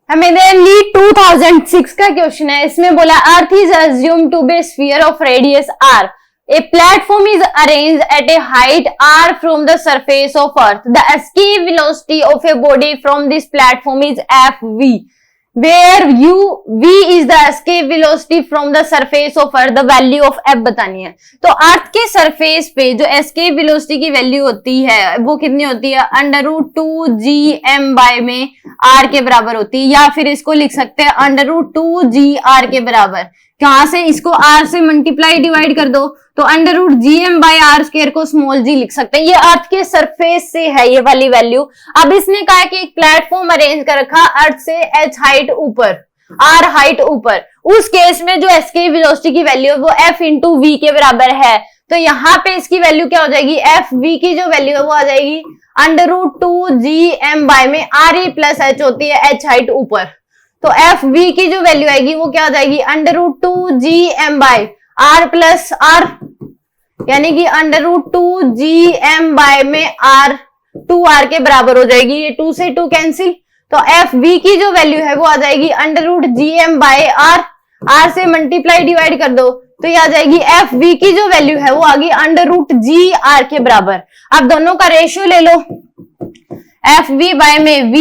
Mainly 2006 का question है। इसमें बोला earth is assumed to be sphere of radius r. A platform is arranged at a height r from the surface of earth. The escape velocity of a body from this platform is fv, where v is the escape velocity from the surface of earth. The value of f बतानी है। तो अर्थ के surface पे जो escape velocity की value होती है वो कितनी होती है, √2gm में r के बराबर होती है, या फिर इसको लिख सकते हैं √2gr के बराबर। कहां से, इसको r से मल्टीप्लाई डिवाइड कर दो तो √gm/r² को स्मॉल g लिख सकते हैं। ये अर्थ के सरफेस से है ये वाली वैल्यू। अब इसने कहा है कि एक प्लेटफॉर्म अरेंज कर रखा अर्थ से h हाइट ऊपर, r हाइट ऊपर, उस केस में जो एस्केप वेलोसिटी की वैल्यू है वो f इंटू v के बराबर है। तो यहाँ पे इसकी वैल्यू क्या हो जाएगी, fv की जो वैल्यू है वो आ जाएगी √2gm में re प्लस h होती है h हाइट ऊपर। तो fv की जो वैल्यू आएगी वो क्या हो जाएगी √2gm/r प्लस r, यानी कि √2gm में r 2r के बराबर हो जाएगी। ये 2 से 2 कैंसिल, तो fv की जो वैल्यू है वो आ जाएगी √gm/r, r से मल्टीप्लाई डिवाइड कर दो तो ये आ जाएगी fv की जो वैल्यू है वो आ गई √gr के बराबर। अब दोनों का रेशियो ले लो, fv बाय में v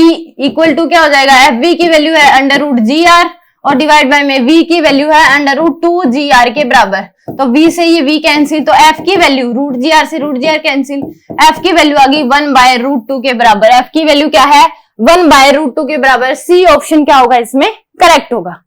इक्वल टू क्या हो जाएगा, fv की वैल्यू है √gr और डिवाइड बाय में v की वैल्यू है √2gr के बराबर। तो v से ये v कैंसिल, तो f की वैल्यू √gr से √gr कैंसिल, f की वैल्यू आ गई 1/√2 के बराबर। f की वैल्यू क्या है, 1/√2 के बराबर। सी ऑप्शन क्या होगा इसमें करेक्ट होगा।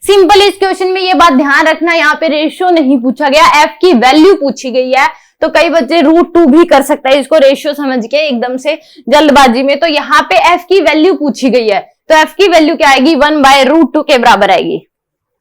सिंपल इस क्वेश्चन में ये बात ध्यान रखना, यहाँ पे रेशियो नहीं पूछा गया, f की वैल्यू पूछी गई है। तो कई बच्चे √2 भी कर सकता है इसको रेशियो समझ के एकदम से जल्दबाजी में। तो यहाँ पे f की वैल्यू पूछी गई है, तो f की वैल्यू क्या आएगी, 1/√2 के बराबर आएगी।